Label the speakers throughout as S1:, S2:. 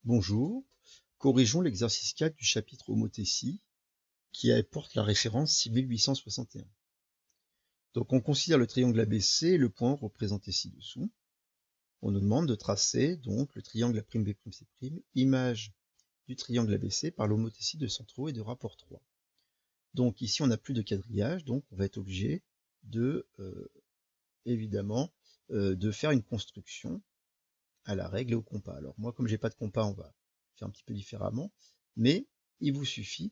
S1: Bonjour, corrigeons l'exercice 4 du chapitre homothétie qui apporte la référence 6861. Donc on considère le triangle ABC et le point représenté ci-dessous. On nous demande de tracer donc le triangle A'B'C', image du triangle ABC par l'homothétie de centraux et de rapport 3. Donc ici on n'a plus de quadrillage, donc on va être obligé de évidemment de faire une construction à la règle et au compas. Alors moi comme j'ai pas de compas, on va faire un petit peu différemment, mais il vous suffit,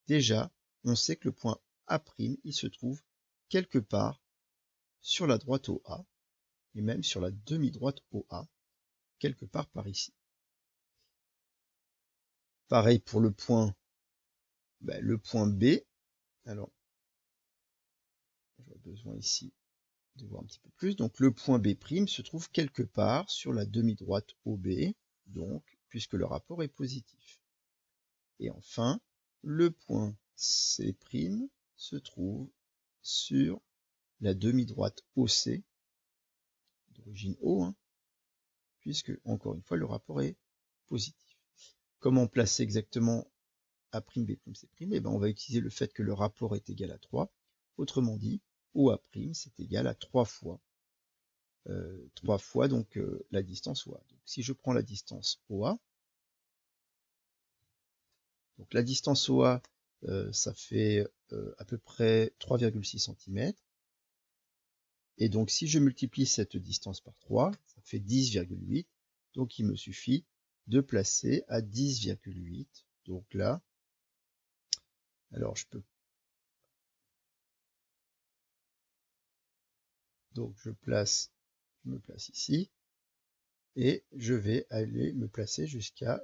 S1: déjà, on sait que le point A', il se trouve quelque part sur la droite OA, et même sur la demi-droite OA, quelque part par ici. Pareil pour le point B. Alors, j'aurais besoin ici de voir un petit peu plus. Donc le point B' se trouve quelque part sur la demi-droite OB, donc, puisque le rapport est positif. Et enfin, le point C' se trouve sur la demi-droite OC, d'origine O, puisque, encore une fois, le rapport est positif. Comment placer exactement A', B', C'? Eh ben, on va utiliser le fait que le rapport est égal à 3. Autrement dit, OA', c'est égal à 3 fois donc, la distance OA. Donc, si je prends la distance OA, donc la distance OA, ça fait à peu près 3,6 cm. Et donc, si je multiplie cette distance par 3, ça fait 10,8. Donc, il me suffit de placer à 10,8. Donc là, alors je me place ici. Et je vais aller me placer jusqu'à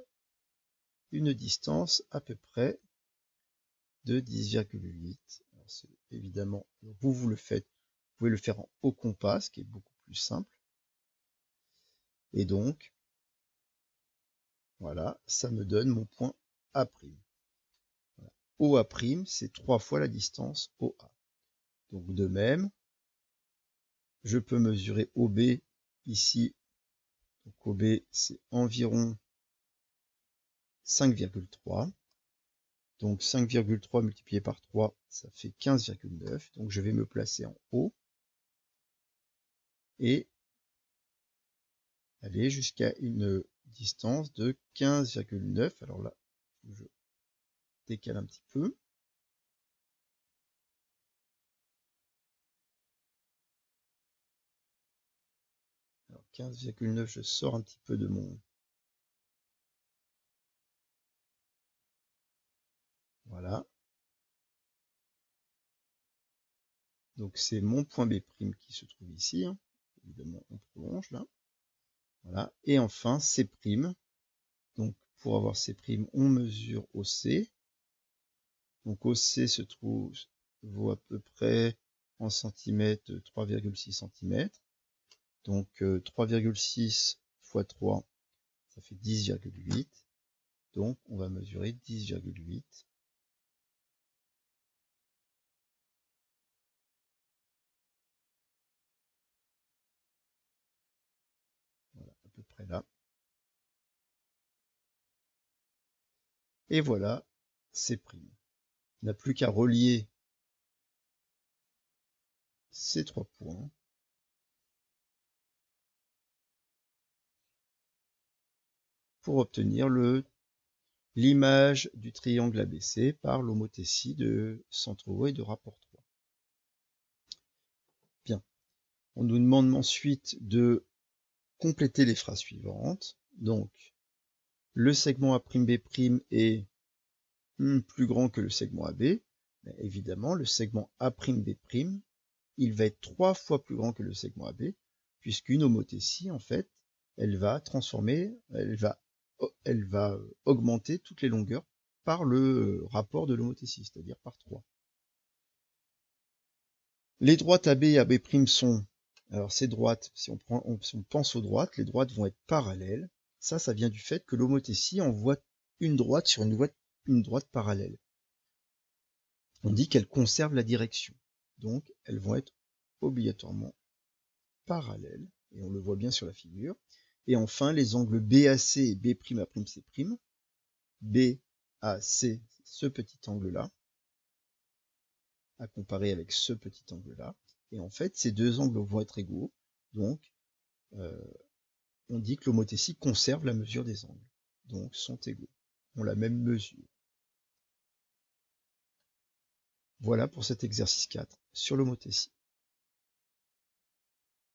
S1: une distance à peu près de 10,8. Évidemment, vous le faites, vous pouvez le faire en haut compas, ce qui est beaucoup plus simple. Et donc, voilà, ça me donne mon point A'. Voilà. OA', c'est 3 fois la distance OA. Donc de même, je peux mesurer OB ici. Donc OB, c'est environ 5,3. Donc 5,3 multiplié par 3, ça fait 15,9. Donc je vais me placer en haut et aller jusqu'à une distance de 15,9. Alors là, je décale un petit peu. Alors 15,9, je sors un petit peu de mon... Voilà. Donc c'est mon point B' qui se trouve ici. Évidemment, on prolonge là. Voilà. Et enfin, C'. Donc pour avoir C', on mesure OC. Donc OC se trouve, vaut à peu près en centimètres 3,6 cm. Donc 3,6 fois 3, ça fait 10,8. Donc on va mesurer 10,8. Voilà, à peu près là. Et voilà, C'. On n'a plus qu'à relier ces 3 points. Pour obtenir l'image du triangle ABC par l'homothétie de centre O et de rapport 3. Bien. On nous demande ensuite de compléter les phrases suivantes. Donc, le segment A'B' est plus grand que le segment AB. Mais évidemment, le segment A'B', il va être 3 fois plus grand que le segment AB, puisqu'une homothétie, en fait, elle va augmenter toutes les longueurs par le rapport de l'homothétie, c'est-à-dire par 3. Les droites AB et AB' sont, alors ces droites, si on pense aux droites, les droites vont être parallèles. Ça vient du fait que l'homothétie envoie une droite sur une droite parallèle. On dit qu'elles conservent la direction. Donc, elles vont être obligatoirement parallèles, et on le voit bien sur la figure. Et enfin, les angles BAC et B'A'C', BAC, ce petit angle-là, à comparer avec ce petit angle-là. Et en fait, ces deux angles vont être égaux. Donc, on dit que l'homothétie conserve la mesure des angles. Donc, sont égaux, ont la même mesure. Voilà pour cet exercice 4 sur l'homothétie.